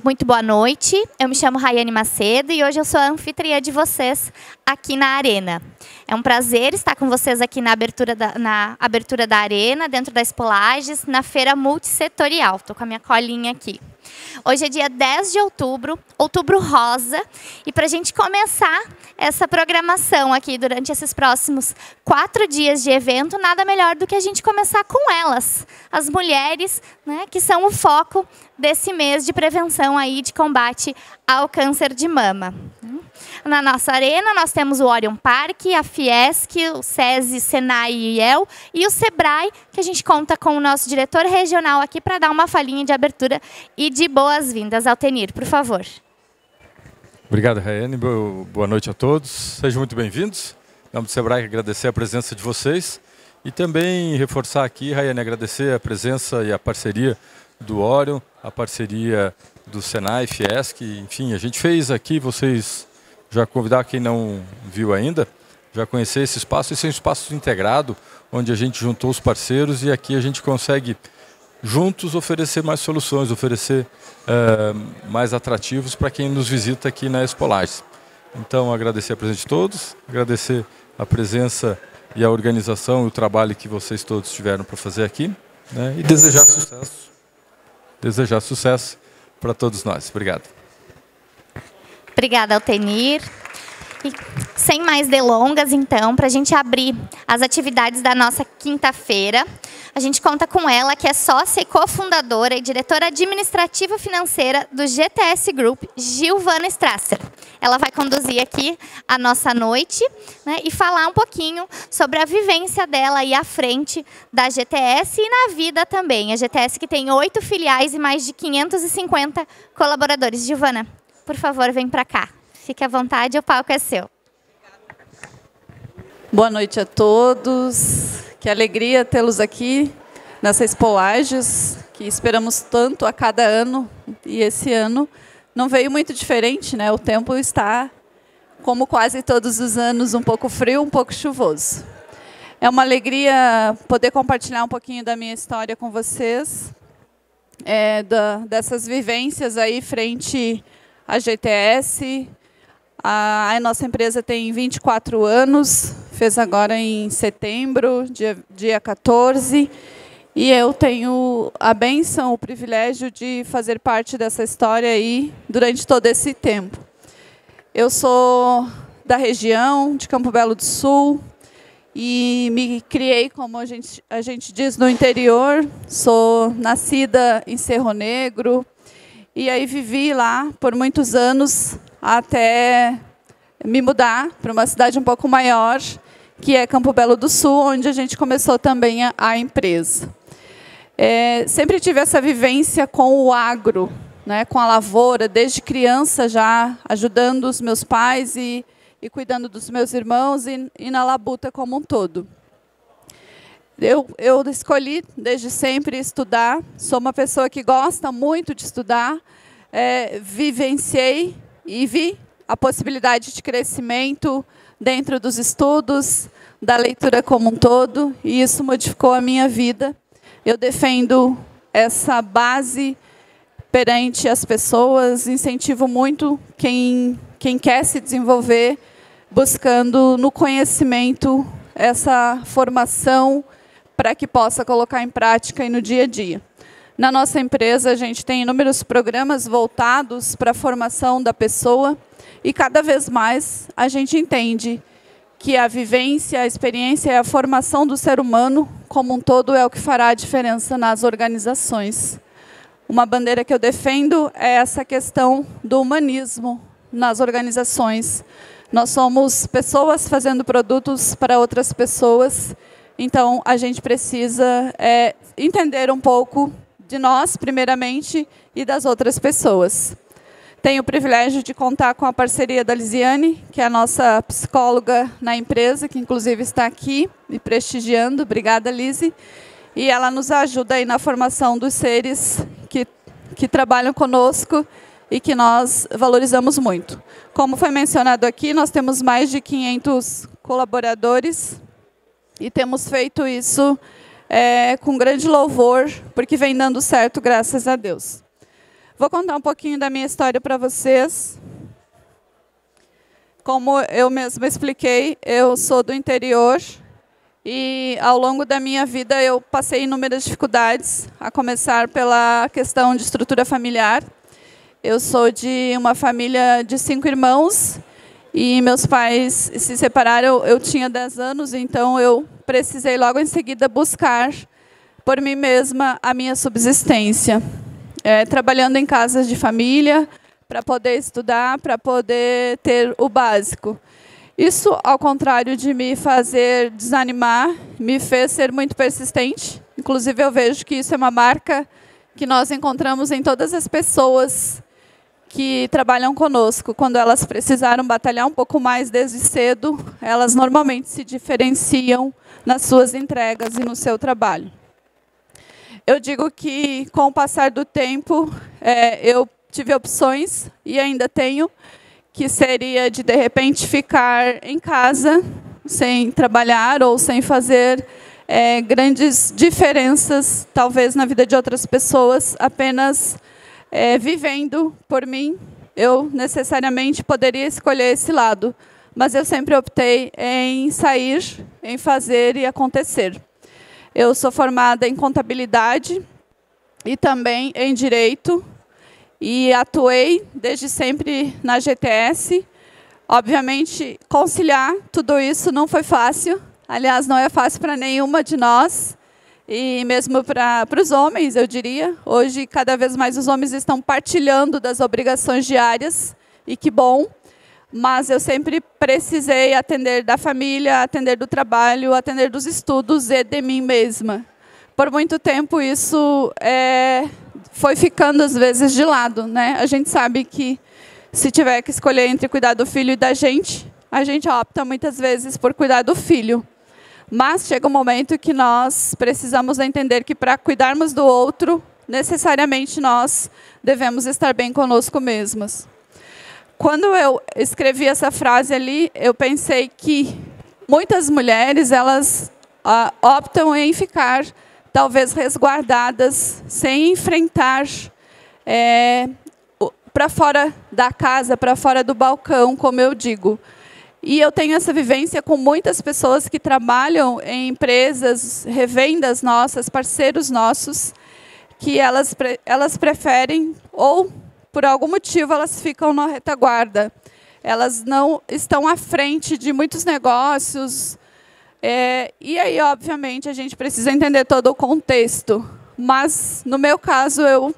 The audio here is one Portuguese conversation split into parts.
Muito boa noite, eu me chamo Raiane Macedo e hoje eu sou a anfitriã de vocês aqui na Arena. É um prazer estar com vocês aqui na abertura da Arena, dentro da Expolages, na feira multissetorial. Estou com a minha colinha aqui. Hoje é dia 10 de outubro, outubro rosa, e para a gente começar essa programação aqui durante esses próximos 4 dias de evento, nada melhor do que a gente começar com elas, as mulheres, né, que são o foco desse mês de prevenção aí de combate ao câncer de mama. Na nossa arena, nós temos o Orion Park, a Fiesc, o SESI, Senai e IEL, e o Sebrae, que a gente conta com o nosso diretor regional aqui para dar uma falinha de abertura e de boas-vindas. Altenir, por favor. Obrigado, Raiane. Boa noite a todos. Sejam muito bem-vindos. Em nome do Sebrae, agradecer a presença de vocês e também reforçar aqui, Raiane, agradecer a presença e a parceria do Orion, a parceria do Senai, Fiesc, enfim, a gente fez aqui, vocês já convidar quem não viu ainda, já conhecer esse espaço. Esse é um espaço integrado, onde a gente juntou os parceiros e aqui a gente consegue, juntos, oferecer mais soluções, oferecer mais atrativos para quem nos visita aqui na Expolages. Então, agradecer a presença de todos, agradecer a presença e a organização e o trabalho que vocês todos tiveram para fazer aqui, né, e desejar sucesso. Desejar sucesso para todos nós. Obrigado. Obrigada, Altenir. E, sem mais delongas, então, para a gente abrir as atividades da nossa quinta-feira, a gente conta com ela, que é sócia e cofundadora e diretora administrativa financeira do GTS Group, Gilvana Strasser. Ela vai conduzir aqui a nossa noite, né, e falar um pouquinho sobre a vivência dela aí à frente da GTS e na vida também. A GTS que tem 8 filiais e mais de 550 colaboradores. Gilvana, por favor, vem para cá. Fique à vontade, o palco é seu. Boa noite a todos. Que alegria tê-los aqui nessa Expolages, que esperamos tanto a cada ano. E esse ano não veio muito diferente, né? O tempo está, como quase todos os anos, um pouco frio, um pouco chuvoso. É uma alegria poder compartilhar um pouquinho da minha história com vocês, dessas vivências aí frente à GTS. A nossa empresa tem 24 anos, fez agora em setembro, dia 14, e eu tenho a bênção, o privilégio de fazer parte dessa história aí durante todo esse tempo. Eu sou da região de Campo Belo do Sul e me criei, como a gente diz, no interior. Sou nascida em Cerro Negro e aí vivi lá por muitos anos, até me mudar para uma cidade um pouco maior, que é Campo Belo do Sul, onde a gente começou também a empresa. Sempre tive essa vivência com o agro, né, com a lavoura, desde criança já ajudando os meus pais e cuidando dos meus irmãos e na labuta como um todo. Eu escolhi desde sempre estudar, sou uma pessoa que gosta muito de estudar, vivenciei e vi a possibilidade de crescimento dentro dos estudos, da leitura como um todo, e isso modificou a minha vida. Eu defendo essa base perante as pessoas, incentivo muito quem quer se desenvolver, buscando no conhecimento essa formação para que possa colocar em prática e no dia a dia. Na nossa empresa, a gente tem inúmeros programas voltados para a formação da pessoa e, cada vez mais, a gente entende que a vivência, a experiência e a formação do ser humano como um todo é o que fará a diferença nas organizações. Uma bandeira que eu defendo é essa questão do humanismo nas organizações. Nós somos pessoas fazendo produtos para outras pessoas, então a gente precisa entender um pouco de nós, primeiramente, e das outras pessoas. Tenho o privilégio de contar com a parceria da Lisiane, que é a nossa psicóloga na empresa, que inclusive está aqui me prestigiando. Obrigada, Lise. E ela nos ajuda aí na formação dos seres que trabalham conosco e que nós valorizamos muito. Como foi mencionado aqui, nós temos mais de 500 colaboradores e temos feito isso com grande louvor, porque vem dando certo, graças a Deus. Vou contar um pouquinho da minha história para vocês. Como eu mesma expliquei, eu sou do interior e ao longo da minha vida eu passei inúmeras dificuldades, a começar pela questão de estrutura familiar. Eu sou de uma família de 5 irmãos e meus pais se separaram, eu tinha 10 anos, então eu precisei logo em seguida buscar por mim mesma a minha subsistência. Trabalhando em casas de família, para poder estudar, para poder ter o básico. Isso, ao contrário de me fazer desanimar, me fez ser muito persistente. Inclusive, eu vejo que isso é uma marca que nós encontramos em todas as pessoas que trabalham conosco. Quando elas precisaram batalhar um pouco mais desde cedo, elas normalmente se diferenciam nas suas entregas e no seu trabalho. Eu digo que, com o passar do tempo, eu tive opções, e ainda tenho, que seria de repente, ficar em casa, sem trabalhar ou sem fazer grandes diferenças, talvez, na vida de outras pessoas, apenas vivendo por mim. Eu, necessariamente, poderia escolher esse lado, mas eu sempre optei em sair, em fazer e acontecer. Eu sou formada em contabilidade e também em direito e atuei desde sempre na GTS. Obviamente, conciliar tudo isso não foi fácil. Aliás, não é fácil para nenhuma de nós e mesmo para os homens, eu diria. Hoje, cada vez mais os homens estão partilhando das obrigações diárias e que bom. Mas eu sempre precisei atender da família, atender do trabalho, atender dos estudos e de mim mesma. Por muito tempo isso foi ficando às vezes de lado, né? A gente sabe que se tiver que escolher entre cuidar do filho e da gente, a gente opta muitas vezes por cuidar do filho. Mas chega um momento que nós precisamos entender que para cuidarmos do outro, necessariamente nós devemos estar bem conosco mesmos. Quando eu escrevi essa frase ali, eu pensei que muitas mulheres elas optam em ficar, talvez, resguardadas, sem enfrentar para fora da casa, para fora do balcão, como eu digo. E eu tenho essa vivência com muitas pessoas que trabalham em empresas, revendas nossas, parceiros nossos, que elas preferem ou por algum motivo, elas ficam na retaguarda. Elas não estão à frente de muitos negócios. E aí, obviamente, a gente precisa entender todo o contexto. Mas, no meu caso, eu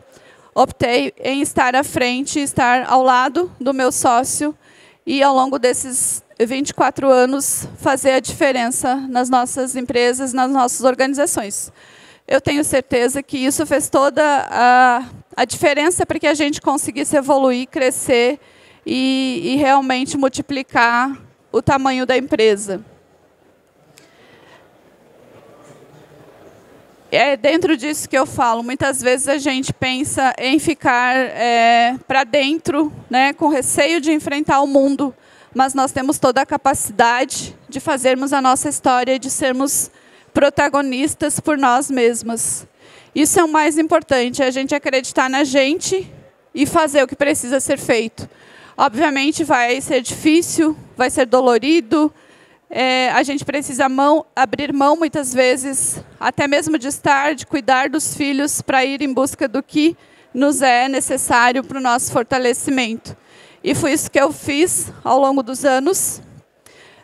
optei em estar à frente, estar ao lado do meu sócio e, ao longo desses 24 anos, fazer a diferença nas nossas empresas, nas nossas organizações. Eu tenho certeza que isso fez toda a diferença para que a gente conseguisse evoluir, crescer e realmente multiplicar o tamanho da empresa. É dentro disso que eu falo. Muitas vezes a gente pensa em ficar para dentro, né, com receio de enfrentar o mundo, mas nós temos toda a capacidade de fazermos a nossa história, de sermos protagonistas por nós mesmas. Isso é o mais importante, é a gente acreditar na gente e fazer o que precisa ser feito. Obviamente vai ser difícil, vai ser dolorido, a gente precisa abrir mão muitas vezes, até mesmo de estar, de cuidar dos filhos, para ir em busca do que nos é necessário para o nosso fortalecimento. E foi isso que eu fiz ao longo dos anos.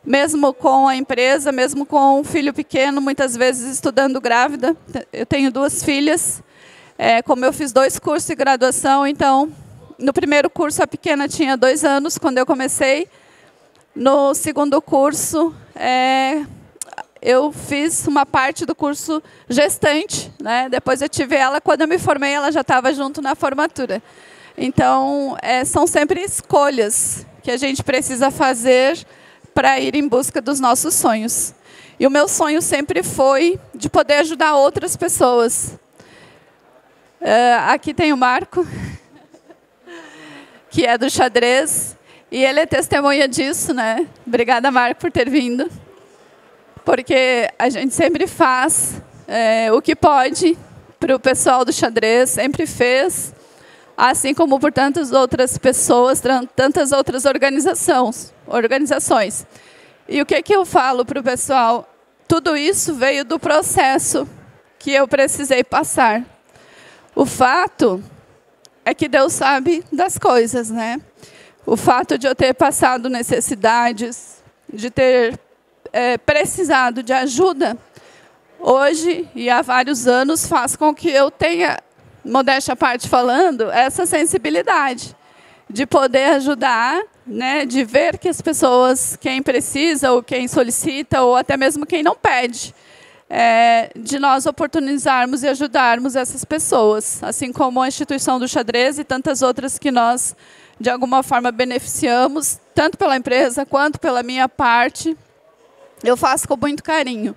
Mesmo com a empresa, mesmo com um filho pequeno, muitas vezes estudando grávida. Eu tenho 2 filhas. Como eu fiz 2 cursos de graduação, então, no primeiro curso, a pequena tinha 2 anos, quando eu comecei. No segundo curso, eu fiz uma parte do curso gestante, né? Depois eu tive ela, quando eu me formei, ela já estava junto na formatura. Então, são sempre escolhas que a gente precisa fazer para ir em busca dos nossos sonhos. E o meu sonho sempre foi de poder ajudar outras pessoas. Aqui tem o Marco, que é do xadrez, e ele é testemunha disso, né? Obrigada, Marco, por ter vindo. Porque a gente sempre faz o que pode para o pessoal do xadrez, sempre fez. assim como por tantas outras pessoas, tantas outras organizações. E o que eu falo para o pessoal? Tudo isso veio do processo que eu precisei passar. O fato é que Deus sabe das coisas, né? O fato de eu ter passado necessidades, de ter precisado de ajuda, hoje e há vários anos, faz com que eu tenha, modéstia à parte falando, essa sensibilidade de poder ajudar, né, de ver que as pessoas, quem precisa, ou quem solicita, ou até mesmo quem não pede, de nós oportunizarmos e ajudarmos essas pessoas, assim como a instituição do xadrez e tantas outras que nós, de alguma forma, beneficiamos, tanto pela empresa quanto pela minha parte, eu faço com muito carinho.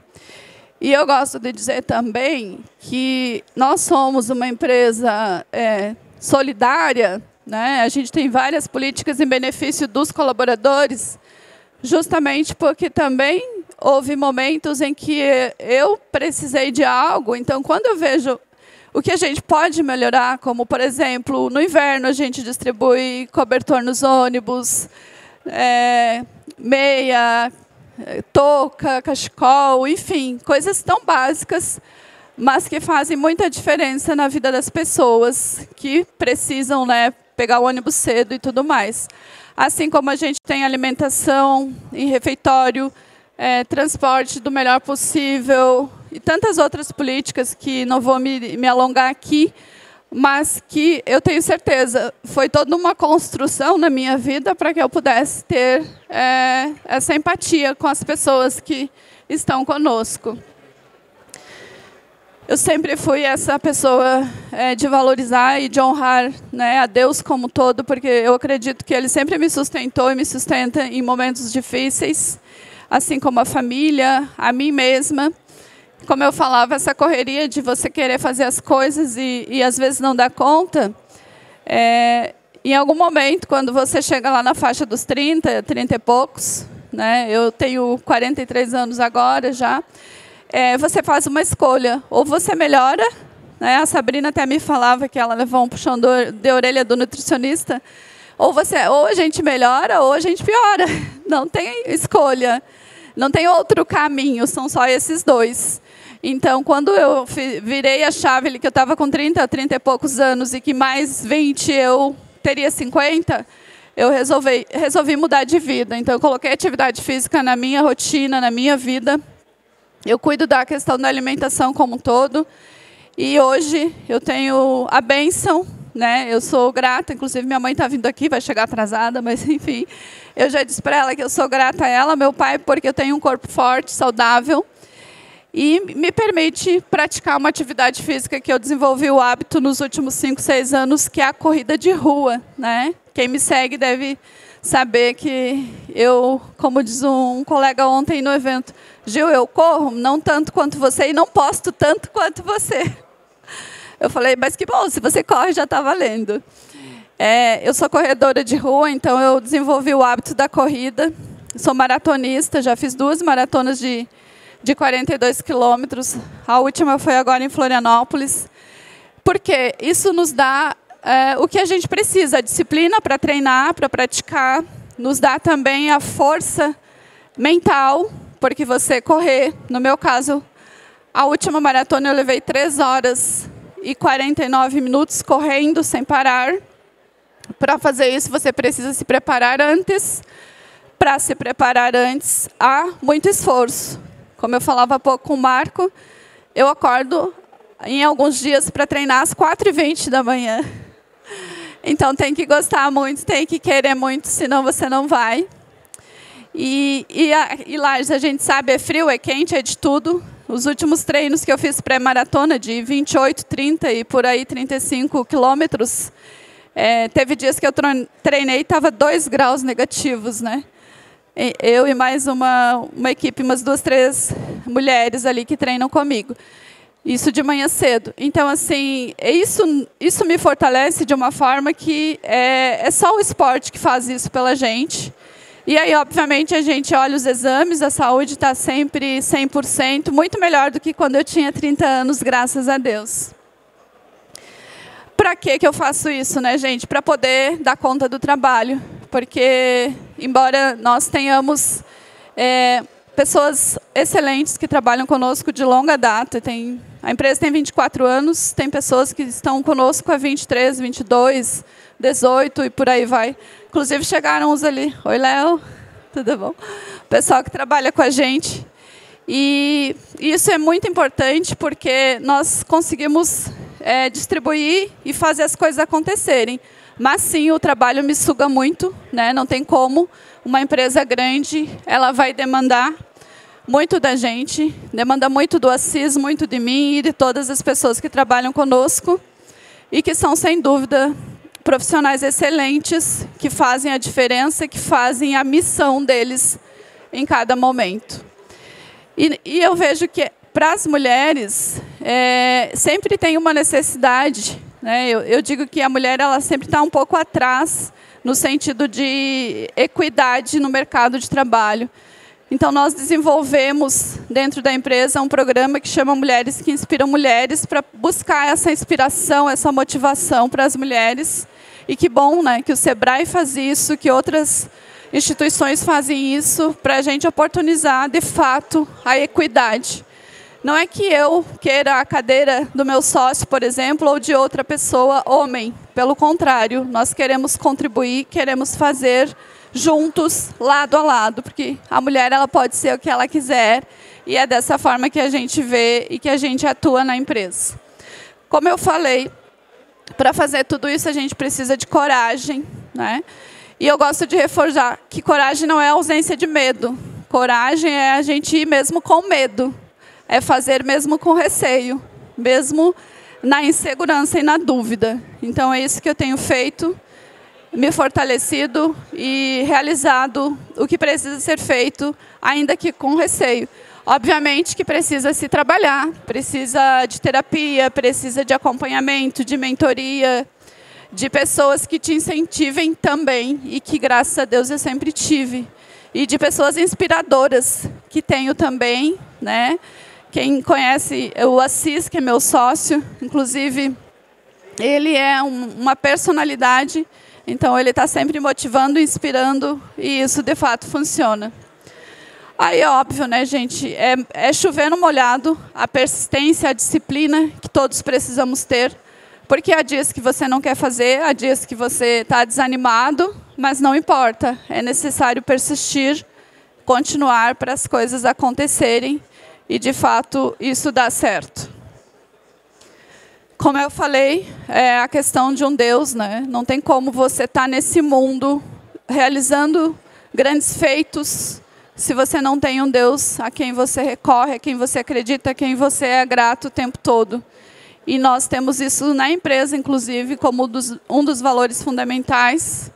E eu gosto de dizer também que nós somos uma empresa solidária, né? A gente tem várias políticas em benefício dos colaboradores, justamente porque também houve momentos em que eu precisei de algo. Então, quando eu vejo o que a gente pode melhorar, como, por exemplo, no inverno a gente distribui cobertor nos ônibus, meia, touca, cachecol, enfim, coisas tão básicas, mas que fazem muita diferença na vida das pessoas que precisam, né, pegar o ônibus cedo e tudo mais. Assim como a gente tem alimentação em refeitório, transporte do melhor possível e tantas outras políticas que não vou me alongar aqui, mas que eu tenho certeza foi toda uma construção na minha vida para que eu pudesse ter essa empatia com as pessoas que estão conosco. Eu sempre fui essa pessoa de valorizar e de honrar, né, a Deus como todo, porque eu acredito que Ele sempre me sustentou e me sustenta em momentos difíceis, assim como a família, a mim mesma. Como eu falava, essa correria de você querer fazer as coisas e às vezes não dar conta, em algum momento, quando você chega lá na faixa dos 30 e poucos, né, eu tenho 43 anos agora já, você faz uma escolha. Ou você melhora, né, a Sabrina até me falava que ela levou um puxão de orelha do nutricionista, ou a gente melhora ou a gente piora. Não tem escolha, não tem outro caminho, são só esses dois. Então, quando eu virei a chave, que eu estava com 30 e poucos anos e que mais 20 eu teria 50, eu resolvi mudar de vida. Então, eu coloquei atividade física na minha rotina, na minha vida. Eu cuido da questão da alimentação como um todo. E hoje eu tenho a bênção, né? Eu sou grata, inclusive minha mãe está vindo aqui, vai chegar atrasada, mas enfim. Eu já disse para ela que eu sou grata a ela, meu pai, porque eu tenho um corpo forte, saudável. E me permite praticar uma atividade física que eu desenvolvi o hábito nos últimos 5, 6 anos, que é a corrida de rua, né? Quem me segue deve saber que eu, como diz um colega ontem no evento, Gil, eu corro não tanto quanto você e não posto tanto quanto você. Eu falei, mas que bom, se você corre já está valendo. Eu sou corredora de rua, então eu desenvolvi o hábito da corrida. Sou maratonista, já fiz 2 maratonas de 42 quilômetros. A última foi agora em Florianópolis. Porque isso nos dá o que a gente precisa, a disciplina para treinar, para praticar. Nos dá também a força mental, porque você correr, no meu caso, a última maratona eu levei 3 horas e 49 minutos correndo sem parar. Para fazer isso, você precisa se preparar antes. Para se preparar antes, há muito esforço. Como eu falava há pouco com o Marco, eu acordo em alguns dias para treinar às 4h20 da manhã. Então tem que gostar muito, tem que querer muito, senão você não vai. E Lages, a gente sabe, é frio, é quente, é de tudo. Os últimos treinos que eu fiz pré-maratona, de 28, 30 e por aí 35 quilômetros, teve dias que eu treinei e estava 2 graus negativos, né? Eu e mais uma equipe, umas 2, 3 mulheres ali que treinam comigo. Isso de manhã cedo. Então, assim, isso me fortalece de uma forma que é só o esporte que faz isso pela gente. E aí, obviamente, a gente olha os exames, a saúde está sempre 100%, muito melhor do que quando eu tinha 30 anos, graças a Deus. para que eu faço isso, né, gente? Para poder dar conta do trabalho. Porque, embora nós tenhamos pessoas excelentes que trabalham conosco de longa data, a empresa tem 24 anos, tem pessoas que estão conosco há 23, 22, 18 e por aí vai. Inclusive chegaram uns ali. Oi, Léo. Tudo bom? Pessoal que trabalha com a gente. E isso é muito importante porque nós conseguimos distribuir e fazer as coisas acontecerem. Mas sim, o trabalho me suga muito, né? Não tem como. Uma empresa grande, ela vai demandar muito da gente, demanda muito do Assis, muito de mim e de todas as pessoas que trabalham conosco e que são, sem dúvida, profissionais excelentes, que fazem a diferença, que fazem a missão deles em cada momento. E eu vejo que, para as mulheres, sempre tem uma necessidade, né? Eu digo que a mulher ela sempre está um pouco atrás, no sentido de equidade no mercado de trabalho. Então, nós desenvolvemos, dentro da empresa, um programa que chama Mulheres que Inspiram Mulheres, para buscar essa inspiração, essa motivação para as mulheres. E que bom, né, que o Sebrae faz isso, que outras instituições fazem isso, para a gente oportunizar, de fato, a equidade. Não é que eu queira a cadeira do meu sócio, por exemplo, ou de outra pessoa, homem. Pelo contrário, nós queremos contribuir, queremos fazer juntos, lado a lado, porque a mulher ela pode ser o que ela quiser, e é dessa forma que a gente vê e que a gente atua na empresa. Como eu falei, para fazer tudo isso a gente precisa de coragem, né? E eu gosto de reforçar que coragem não é ausência de medo. Coragem é a gente ir mesmo com medo. É fazer mesmo com receio, mesmo na insegurança e na dúvida. Então, é isso que eu tenho feito, me fortalecido e realizado o que precisa ser feito, ainda que com receio. Obviamente que precisa se trabalhar, precisa de terapia, precisa de acompanhamento, de mentoria, de pessoas que te incentivem também, e que, graças a Deus, eu sempre tive. E de pessoas inspiradoras, que tenho também, né? Quem conhece o Assis, que é meu sócio, inclusive, ele é uma personalidade, então ele está sempre motivando, inspirando, e isso, de fato, funciona. Aí é óbvio, né, gente, é chover no molhado, a persistência, a disciplina que todos precisamos ter, porque há dias que você não quer fazer, há dias que você está desanimado, mas não importa, é necessário persistir, continuar para as coisas acontecerem, e, de fato, isso dá certo. Como eu falei, é a questão de um Deus, né? Não tem como você estar nesse mundo realizando grandes feitos se você não tem um Deus a quem você recorre, a quem você acredita, a quem você é grato o tempo todo. E nós temos isso na empresa, inclusive, como um dos valores fundamentais,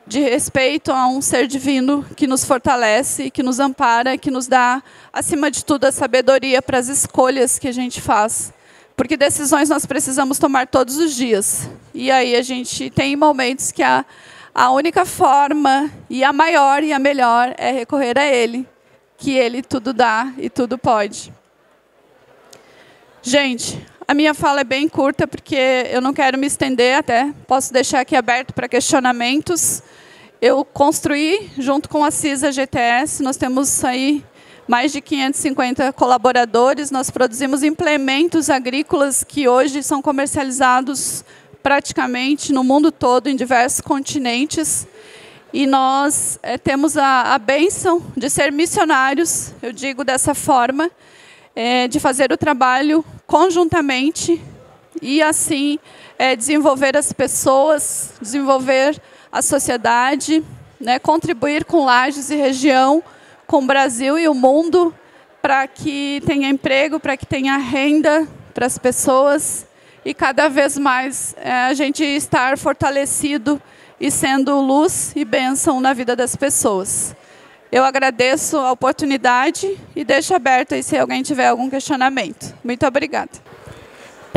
de respeito a um ser divino que nos fortalece, que nos ampara, que nos dá, acima de tudo, a sabedoria para as escolhas que a gente faz. Porque decisões nós precisamos tomar todos os dias. E aí a gente tem momentos que a única forma, e a maior e a melhor, é recorrer a Ele, que Ele tudo dá e tudo pode. Gente, a minha fala é bem curta, porque eu não quero me estender até. Posso deixar aqui aberto para questionamentos. Eu construí, junto com a CISA GTS, nós temos aí mais de 550 colaboradores. Nós produzimos implementos agrícolas que hoje são comercializados praticamente no mundo todo, em diversos continentes. E nós temos a bênção de ser missionários, eu digo dessa forma, de fazer o trabalho conjuntamente e, assim, desenvolver as pessoas, desenvolver a sociedade, né, contribuir com Lages e região, com o Brasil e o mundo, para que tenha emprego, para que tenha renda para as pessoas e, cada vez mais, a gente estar fortalecido e sendo luz e bênção na vida das pessoas. Eu agradeço a oportunidade e deixo aberto aí se alguém tiver algum questionamento. Muito obrigada.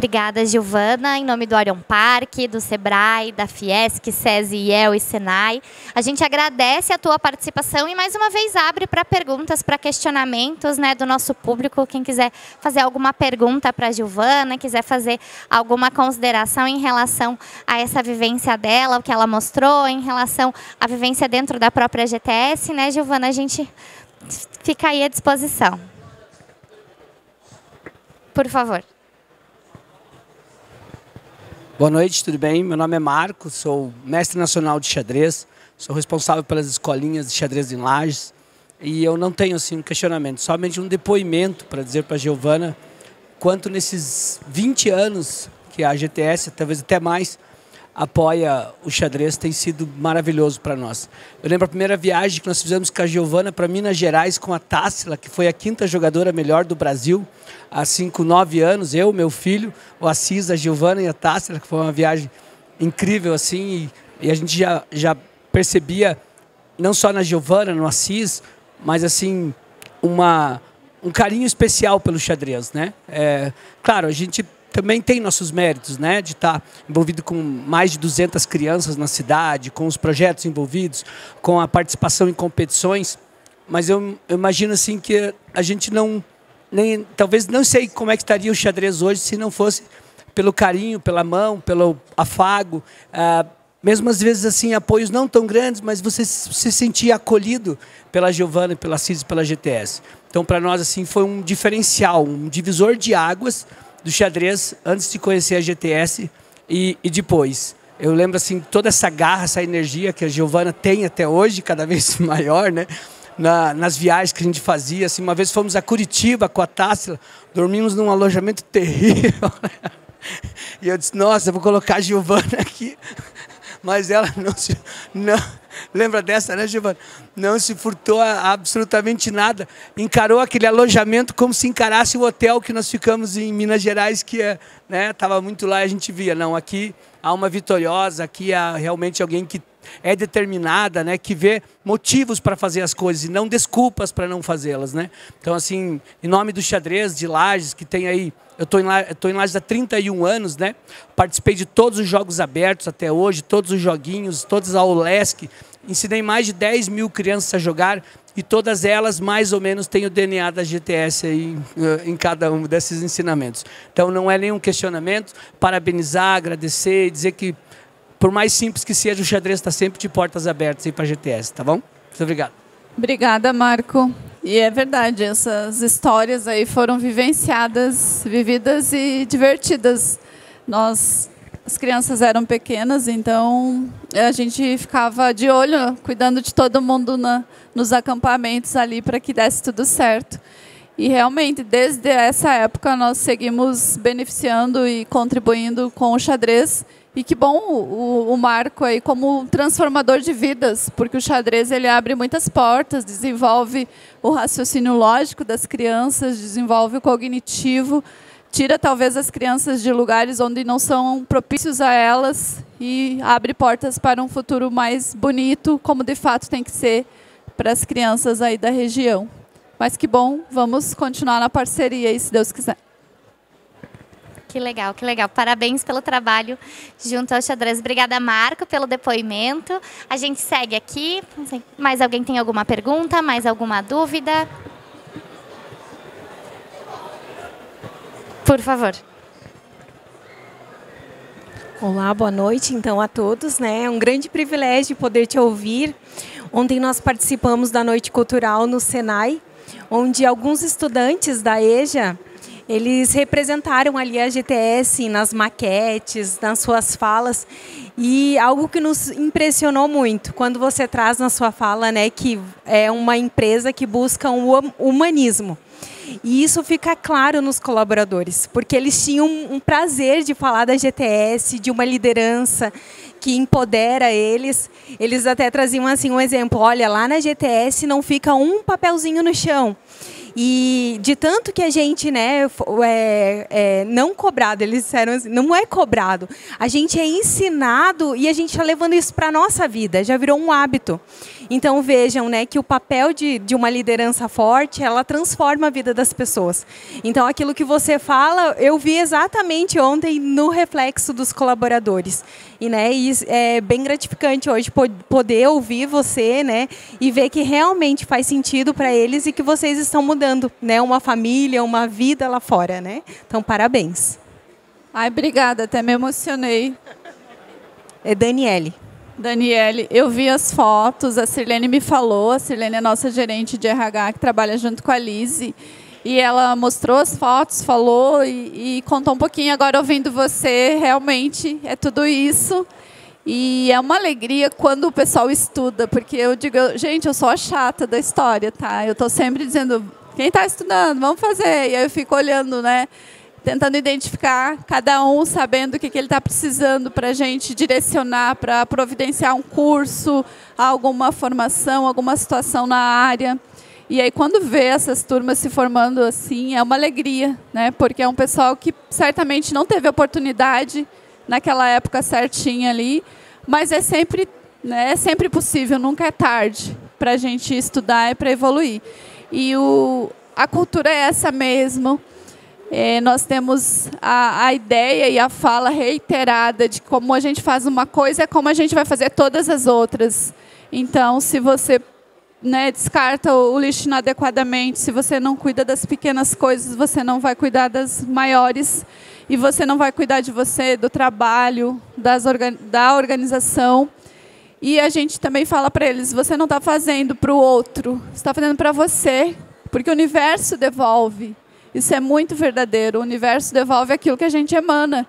Obrigada, Giovana, em nome do Orion Park, do Sebrae, da Fiesc, SESI, IEL e Senai. A gente agradece a tua participação e mais uma vez abre para perguntas, para questionamentos, né, do nosso público. Quem quiser fazer alguma pergunta para a Giovana, quiser fazer alguma consideração em relação a essa vivência dela, o que ela mostrou, em relação à vivência dentro da própria GTS, né, Giovana, a gente fica aí à disposição. Por favor. Boa noite, tudo bem? Meu nome é Marco, sou mestre nacional de xadrez, sou responsável pelas escolinhas de xadrez em Lages e eu não tenho assim um questionamento, somente um depoimento para dizer para a Giovana quanto nesses 20 anos que a GTS, talvez até mais, apoia o xadrez, tem sido maravilhoso para nós. Eu lembro a primeira viagem que nós fizemos com a Giovana para Minas Gerais com a Tássila, que foi a 5ª jogadora melhor do Brasil, há 9 anos, eu, meu filho, o Assis, a Giovana e a Tássila, que foi uma viagem incrível assim, e a gente já percebia, não só na Giovana, no Assis, mas assim, um carinho especial pelo xadrez, né? Claro, a gente também tem nossos méritos, né, de estar envolvido com mais de 200 crianças na cidade, com os projetos envolvidos, com a participação em competições, mas eu imagino assim que a gente talvez não sei como é que estaria o xadrez hoje se não fosse pelo carinho, pela mão, pelo afago, mesmo às vezes assim apoios não tão grandes, mas você se sentia acolhido pela Giovana, pela CIS e pela GTS. Então para nós assim foi um diferencial, um divisor de águas do xadrez antes de conhecer a GTS e depois. Eu lembro assim toda essa garra, essa energia que a Giovana tem até hoje, cada vez maior, né? Nas viagens que a gente fazia. Assim, uma vez fomos a Curitiba com a Tássila, dormimos num alojamento terrível. E eu disse, nossa, eu vou colocar a Giovana aqui. Mas ela não lembra dessa, né, Giovana? Não se furtou a absolutamente nada. Encarou aquele alojamento como se encarasse o hotel que nós ficamos em Minas Gerais, que estava muito lá e a gente via. Não, aqui há uma vitoriosa, aqui há realmente alguém que é determinada, né, que vê motivos para fazer as coisas e não desculpas para não fazê-las, né? Então, assim, em nome do xadrez de Lages, que tem aí, eu estou em Lages há 31 anos, né? Participei de todos os jogos abertos até hoje, todos os joguinhos, todos a OLESC, ensinei mais de 10 mil crianças a jogar e todas elas, mais ou menos, têm o DNA da GTS aí, em cada um desses ensinamentos. Então, não é nenhum questionamento, parabenizar, agradecer e dizer que por mais simples que seja, o xadrez está sempre de portas abertas aí para a GTS, tá bom? Muito obrigado. Obrigada, Marco. E é verdade, essas histórias aí foram vivenciadas, vividas e divertidas. As crianças eram pequenas, então a gente ficava de olho, cuidando de todo mundo nos acampamentos ali para que desse tudo certo. E realmente, desde essa época, nós seguimos beneficiando e contribuindo com o xadrez. E que bom o Marco aí como transformador de vidas, porque o xadrez ele abre muitas portas, desenvolve o raciocínio lógico das crianças, desenvolve o cognitivo, tira talvez as crianças de lugares onde não são propícios a elas e abre portas para um futuro mais bonito, como de fato tem que ser para as crianças aí da região. Mas que bom, vamos continuar na parceria aí, se Deus quiser. Que legal, que legal. Parabéns pelo trabalho junto ao xadrez. Obrigada, Marco, pelo depoimento. A gente segue aqui. Mais alguém tem alguma pergunta? Mais alguma dúvida? Por favor. Olá, boa noite então a todos, né? É um grande privilégio poder te ouvir. Ontem nós participamos da Noite Cultural no Senai, onde alguns estudantes da EJA eles representaram ali a GTS nas maquetes, nas suas falas. E algo que nos impressionou muito, quando você traz na sua fala, né, que é uma empresa que busca um humanismo. E isso fica claro nos colaboradores, porque eles tinham um prazer de falar da GTS, de uma liderança que empodera eles. Eles até traziam assim um exemplo, olha, lá na GTS não fica um papelzinho no chão. E de tanto que a gente, né, não cobrado, eles disseram assim, não é cobrado, a gente é ensinado e a gente está levando isso para a nossa vida, já virou um hábito. Então vejam, né, que o papel de uma liderança forte, ela transforma a vida das pessoas. Então aquilo que você fala, eu vi exatamente ontem no reflexo dos colaboradores. E, né, e é bem gratificante hoje poder ouvir você, né, e ver que realmente faz sentido para eles e que vocês estão mudando, né, uma família, uma vida lá fora, né? Então parabéns. Ai, obrigada, até me emocionei. É Daniele. Daniele, eu vi as fotos, a Sirlene me falou, a Sirlene é nossa gerente de RH que trabalha junto com a Lise, e ela mostrou as fotos, falou e contou um pouquinho. Agora, ouvindo você, realmente é tudo isso. E é uma alegria quando o pessoal estuda, porque eu digo, gente, eu sou a chata da história, tá? Eu estou sempre dizendo, quem está estudando, vamos fazer. E aí eu fico olhando, né? Tentando identificar cada um, sabendo o que ele está precisando para a gente direcionar, para providenciar um curso, alguma formação, alguma situação na área. E aí, quando vê essas turmas se formando assim, é uma alegria, né? Porque é um pessoal que certamente não teve oportunidade naquela época certinha ali, mas é sempre, né, é sempre possível, nunca é tarde para a gente estudar e para evoluir. E a cultura é essa mesmo. Nós temos a ideia e a fala reiterada de como a gente faz uma coisa é como a gente vai fazer todas as outras. Então, se você, né, descarta o lixo inadequadamente, se você não cuida das pequenas coisas, você não vai cuidar das maiores, e você não vai cuidar de você, do trabalho, da organização. E a gente também fala para eles, você não está fazendo para o outro, você está fazendo para você, porque o universo devolve. Isso é muito verdadeiro. O universo devolve aquilo que a gente emana.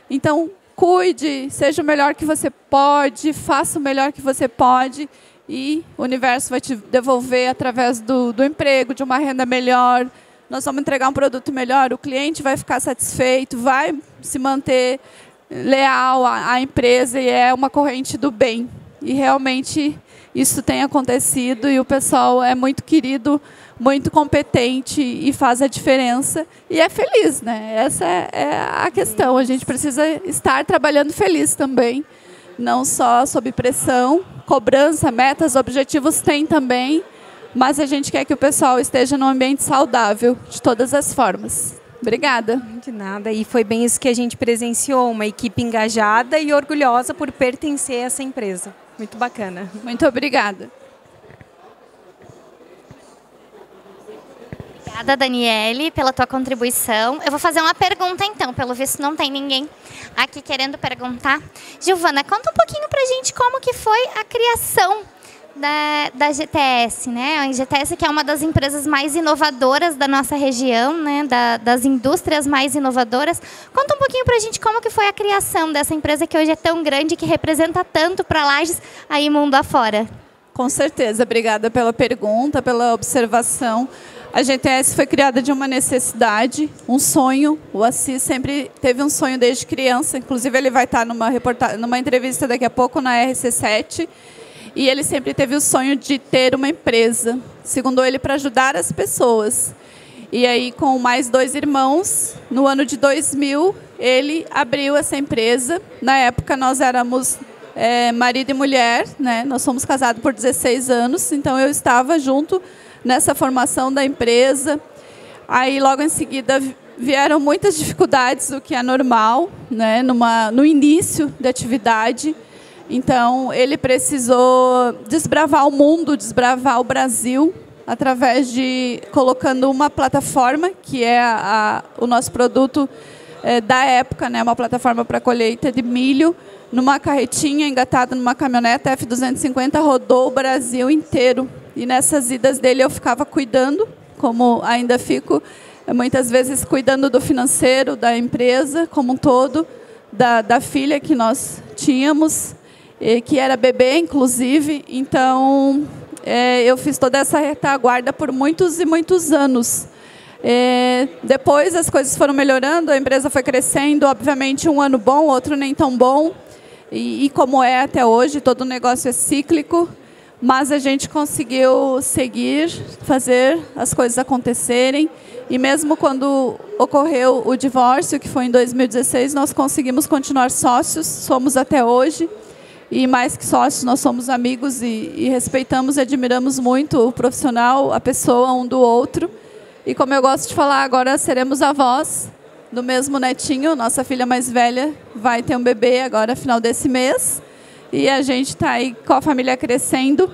Então, cuide, seja o melhor que você pode, faça o melhor que você pode, e o universo vai te devolver através do emprego, de uma renda melhor. Nós vamos entregar um produto melhor, o cliente vai ficar satisfeito, vai se manter leal à empresa, e é uma corrente do bem. E realmente isso tem acontecido, e o pessoal é muito querido, muito competente e faz a diferença. E é feliz, né? Essa é a questão. A gente precisa estar trabalhando feliz também. Não só sob pressão, cobrança, metas, objetivos tem também. Mas a gente quer que o pessoal esteja num ambiente saudável, de todas as formas. Obrigada. De nada. E foi bem isso que a gente presenciou. Uma equipe engajada e orgulhosa por pertencer a essa empresa. Muito bacana. Muito obrigada. Obrigada, Daniele, pela tua contribuição. Eu vou fazer uma pergunta, então, pelo visto não tem ninguém aqui querendo perguntar. Giovana, conta um pouquinho pra gente como que foi a criação da GTS, né? A GTS, que é uma das empresas mais inovadoras da nossa região, né? Das indústrias mais inovadoras. Conta um pouquinho pra gente como que foi a criação dessa empresa que hoje é tão grande, que representa tanto para Lages aí mundo afora. Com certeza, obrigada pela pergunta, pela observação. A GTS foi criada de uma necessidade, um sonho. O Assis sempre teve um sonho desde criança. Inclusive, ele vai estar numa entrevista daqui a pouco na RC7. E ele sempre teve o sonho de ter uma empresa, segundo ele, para ajudar as pessoas. E aí, com mais 2 irmãos, no ano de 2000, ele abriu essa empresa. Na época, nós éramos marido e mulher, né? Nós fomos casados por 16 anos, então eu estava junto nessa formação da empresa. Aí, logo em seguida, vieram muitas dificuldades, o que é normal, né? No início da atividade. Então, ele precisou desbravar o mundo, desbravar o Brasil, através de colocando uma plataforma, que é o nosso produto da época, né? Uma plataforma para colheita de milho, numa carretinha engatada numa caminhonete F250, rodou o Brasil inteiro. E nessas idas dele eu ficava cuidando, como ainda fico, muitas vezes cuidando do financeiro, da empresa como um todo, da filha que nós tínhamos, que era bebê, inclusive. Então, eu fiz toda essa retaguarda por muitos e muitos anos. Depois as coisas foram melhorando, a empresa foi crescendo, obviamente um ano bom, outro nem tão bom, e como é até hoje, todo negócio é cíclico, mas a gente conseguiu seguir, fazer as coisas acontecerem, e mesmo quando ocorreu o divórcio, que foi em 2016, nós conseguimos continuar sócios, somos até hoje, E mais que sócios, nós somos amigos e respeitamos e admiramos muito o profissional, a pessoa um do outro. E como eu gosto de falar, agora seremos avós do mesmo netinho. Nossa filha mais velha vai ter um bebê agora, final desse mês. E a gente está aí com a família crescendo.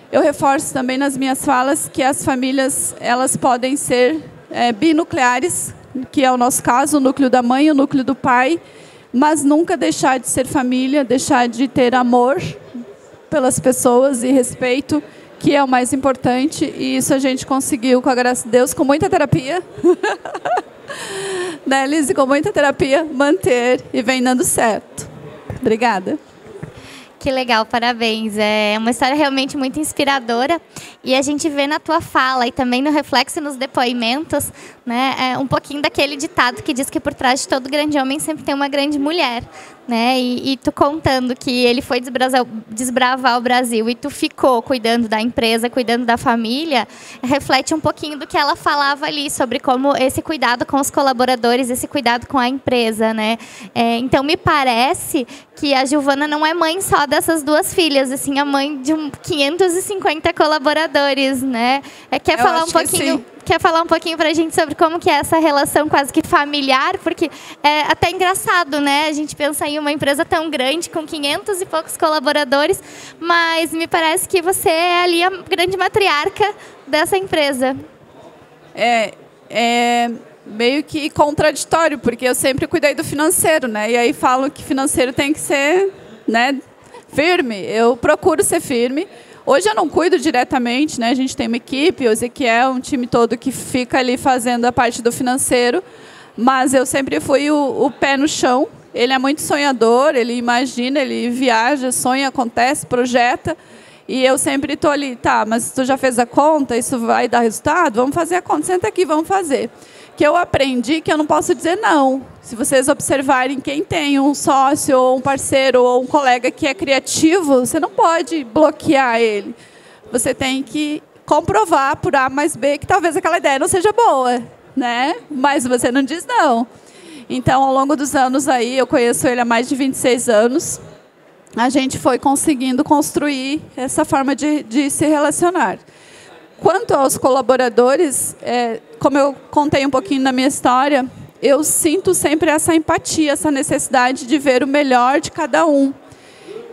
Eu reforço também nas minhas falas que as famílias elas podem ser binucleares, que é o nosso caso, o núcleo da mãe e o núcleo do pai, mas nunca deixar de ser família, deixar de ter amor pelas pessoas e respeito, que é o mais importante. E isso a gente conseguiu, com a graça de Deus, com muita terapia. Né, Liz? Com muita terapia, manter e vem dando certo. Obrigada. Que legal, parabéns. É uma história realmente muito inspiradora e a gente vê na tua fala e também no reflexo nos depoimentos, né, um pouquinho daquele ditado que diz que por trás de todo grande homem sempre tem uma grande mulher, né? E tu contando que ele foi desbravar o Brasil e tu ficou cuidando da empresa, cuidando da família, reflete um pouquinho do que ela falava ali sobre como esse cuidado com os colaboradores, esse cuidado com a empresa, né? Então me parece que a Giovana não é mãe só dessas duas filhas, assim, a mãe de 550 colaboradores, né? Quer falar um pouquinho para a gente sobre como que é essa relação quase que familiar, porque é até engraçado, né? A gente pensa em uma empresa tão grande, com 500 e poucos colaboradores, mas me parece que você é ali a grande matriarca dessa empresa. É meio que contraditório, porque eu sempre cuidei do financeiro, né? E aí falam que financeiro tem que ser, né, firme. Eu procuro ser firme. Hoje eu não cuido diretamente, né? A gente tem uma equipe, o Ezequiel, um time todo que fica ali fazendo a parte do financeiro, mas eu sempre fui o pé no chão. Ele é muito sonhador, ele imagina, ele viaja, sonha, acontece, projeta, e eu sempre estou ali, tá, mas tu já fez a conta, isso vai dar resultado? Vamos fazer a conta, senta aqui, vamos fazer. Que eu aprendi que eu não posso dizer não. Se vocês observarem quem tem um sócio, ou um parceiro, ou um colega que é criativo, você não pode bloquear ele. Você tem que comprovar por A mais B que talvez aquela ideia não seja boa, né? Mas você não diz não. Então, ao longo dos anos aí, eu conheço ele há mais de 26 anos, a gente foi conseguindo construir essa forma de se relacionar. Quanto aos colaboradores, como eu contei um pouquinho na minha história, eu sinto sempre essa empatia, essa necessidade de ver o melhor de cada um.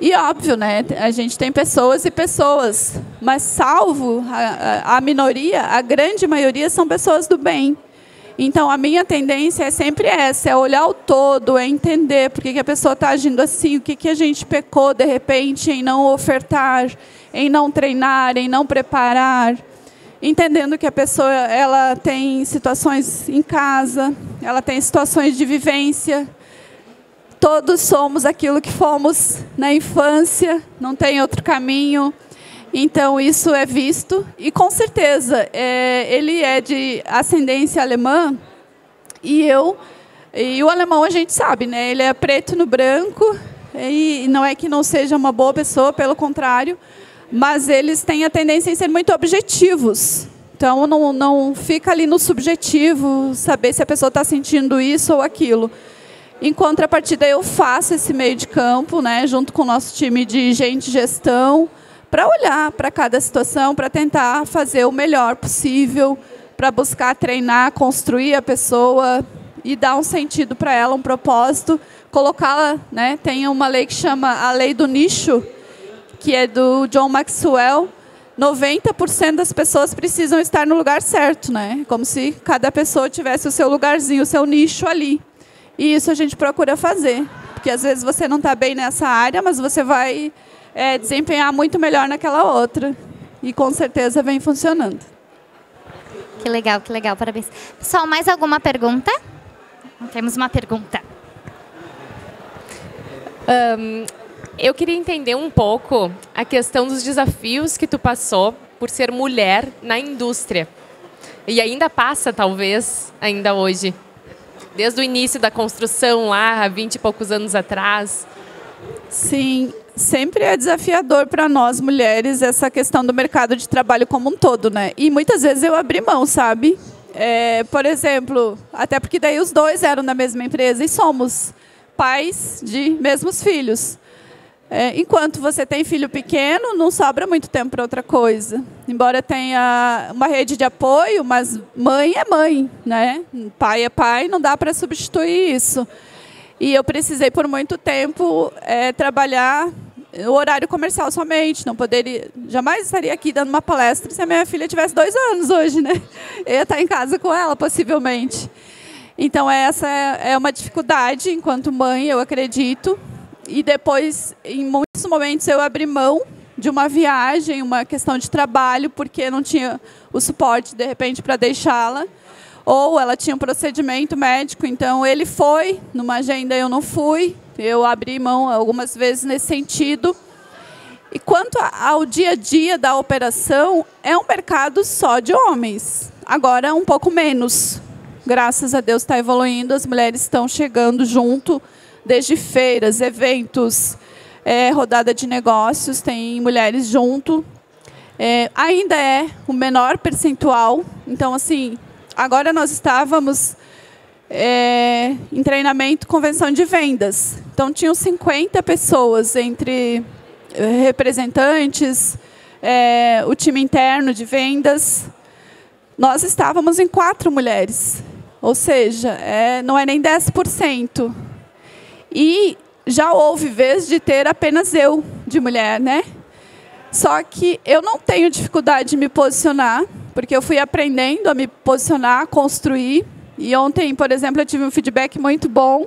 E óbvio, né, a gente tem pessoas e pessoas, mas salvo a minoria, a grande maioria são pessoas do bem. Então, a minha tendência é sempre essa, é olhar o todo, é entender por que a pessoa está agindo assim, o que a gente pecou, de repente, em não ofertar, em não treinar, em não preparar. Entendendo que a pessoa ela tem situações em casa, ela tem situações de vivência. Todos somos aquilo que fomos na infância, não tem outro caminho. Então, isso é visto. E, com certeza, ele é de ascendência alemã. E o alemão, a gente sabe, né? Ele é preto no branco. E não é que não seja uma boa pessoa, pelo contrário. Mas eles têm a tendência em ser muito objetivos. Então, não fica ali no subjetivo, saber se a pessoa está sentindo isso ou aquilo. Em contrapartida, eu faço esse meio de campo, né, junto com o nosso time de gente gestão, para olhar para cada situação, para tentar fazer o melhor possível, para buscar treinar, construir a pessoa e dar um sentido para ela, um propósito, colocá-la, né, tem uma lei que chama a lei do nicho, que é do John Maxwell. 90% das pessoas precisam estar no lugar certo, né? Como se cada pessoa tivesse o seu lugarzinho, o seu nicho ali. E isso a gente procura fazer, porque às vezes você não está bem nessa área, mas você vai desempenhar muito melhor naquela outra. E com certeza vem funcionando. Que legal, parabéns. Pessoal, mais alguma pergunta? Temos uma pergunta. Eu queria entender um pouco a questão dos desafios que tu passou por ser mulher na indústria. E ainda passa, talvez, ainda hoje. Desde o início da construção lá, há 20 e poucos anos atrás. Sim, sempre é desafiador para nós mulheres essa questão do mercado de trabalho como um todo, né? E muitas vezes eu abri mão, sabe? Por exemplo, até porque daí os dois eram da mesma empresa e somos pais de mesmos filhos. Enquanto você tem filho pequeno, não sobra muito tempo para outra coisa. Embora tenha uma rede de apoio, mas mãe é mãe, né? Pai é pai, não dá para substituir isso. E eu precisei, por muito tempo, trabalhar o horário comercial somente. Não poderia, jamais estaria aqui dando uma palestra se a minha filha tivesse 2 anos hoje, né? Eu ia estar em casa com ela, possivelmente. Então, essa é uma dificuldade enquanto mãe, eu acredito. E depois, em muitos momentos, eu abri mão de uma viagem, uma questão de trabalho, porque não tinha o suporte, de repente, para deixá-la. Ou ela tinha um procedimento médico, então ele foi, numa agenda eu não fui. Eu abri mão algumas vezes nesse sentido. E quanto ao dia a dia da operação, é um mercado só de homens. Agora, um pouco menos. Graças a Deus está evoluindo, as mulheres estão chegando junto, desde feiras, eventos, rodada de negócios, tem mulheres junto. Ainda é o menor percentual. Então, assim, agora nós estávamos em treinamento, convenção de vendas. Então, tinham 50 pessoas, entre representantes, o time interno de vendas. Nós estávamos em 4 mulheres, ou seja, não é nem 10%. E já houve vez de ter apenas eu de mulher, né? Só que eu não tenho dificuldade de me posicionar, porque eu fui aprendendo a me posicionar, a construir. E ontem, por exemplo, eu tive um feedback muito bom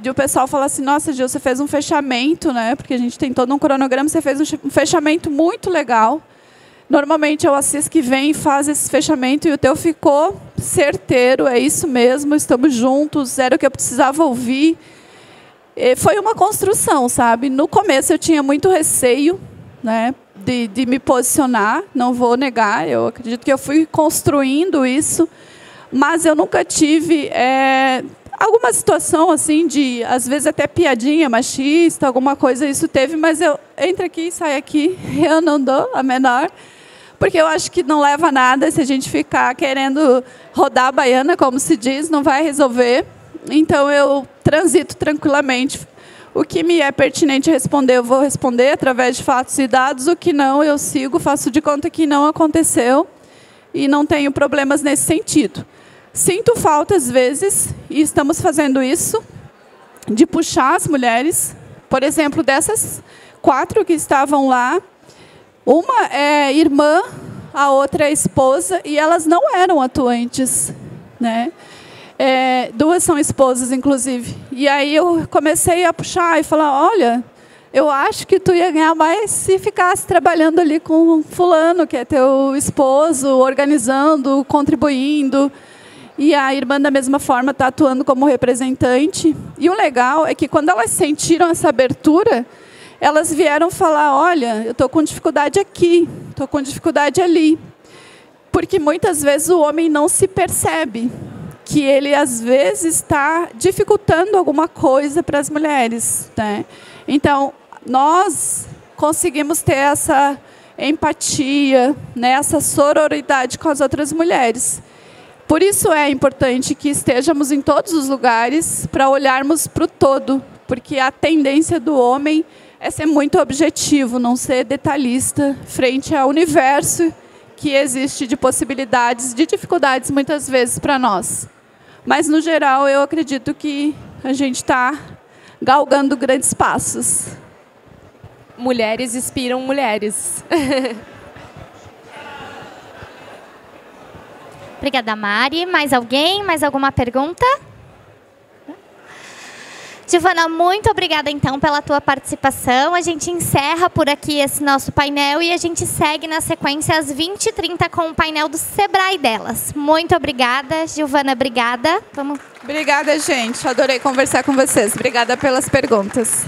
de o pessoal falar assim: nossa, Gil, você fez um fechamento, né? Porque a gente tem todo um cronograma, você fez um fechamento muito legal. Normalmente é o Assis que vem e faz esse fechamento e o teu ficou certeiro, é isso mesmo, estamos juntos, era o que eu precisava ouvir. Foi uma construção, sabe? No começo eu tinha muito receio, né, de me posicionar, não vou negar, eu acredito que eu fui construindo isso, mas eu nunca tive alguma situação assim de, às vezes até piadinha machista, alguma coisa, isso teve, mas eu entro aqui e saio aqui, eu não dou a menor. Porque eu acho que não leva a nada se a gente ficar querendo rodar a baiana, como se diz, não vai resolver. Então, eu transito tranquilamente. O que me é pertinente responder, eu vou responder através de fatos e dados. O que não, eu sigo, faço de conta que não aconteceu e não tenho problemas nesse sentido. Sinto falta, às vezes, e estamos fazendo isso, de puxar as mulheres. Por exemplo, dessas 4 que estavam lá, uma é irmã, a outra é esposa, e elas não eram atuantes, né? 2 são esposas, inclusive. E aí eu comecei a puxar e falar: olha, eu acho que tu ia ganhar mais se ficasse trabalhando ali com fulano, que é teu esposo, organizando, contribuindo. E a irmã, da mesma forma, está atuando como representante. E o legal é que, quando elas sentiram essa abertura, elas vieram falar: olha, eu estou com dificuldade aqui, estou com dificuldade ali. Porque muitas vezes o homem não se percebe que ele, às vezes, está dificultando alguma coisa para as mulheres, né? Então, nós conseguimos ter essa empatia, né, essa sororidade com as outras mulheres. Por isso é importante que estejamos em todos os lugares para olharmos para o todo, porque a tendência do homem é ser muito objetivo, não ser detalhista, frente ao universo que existe de possibilidades, de dificuldades, muitas vezes, para nós. Mas, no geral, eu acredito que a gente está galgando grandes passos. Mulheres inspiram mulheres. Obrigada, Mari. Mais alguém? Mais alguma pergunta? Giovana, muito obrigada, então, pela tua participação. A gente encerra por aqui esse nosso painel e a gente segue na sequência às 20h30 com o painel do Sebrae delas. Muito obrigada, Giovana, obrigada. Obrigada, gente. Adorei conversar com vocês. Obrigada pelas perguntas.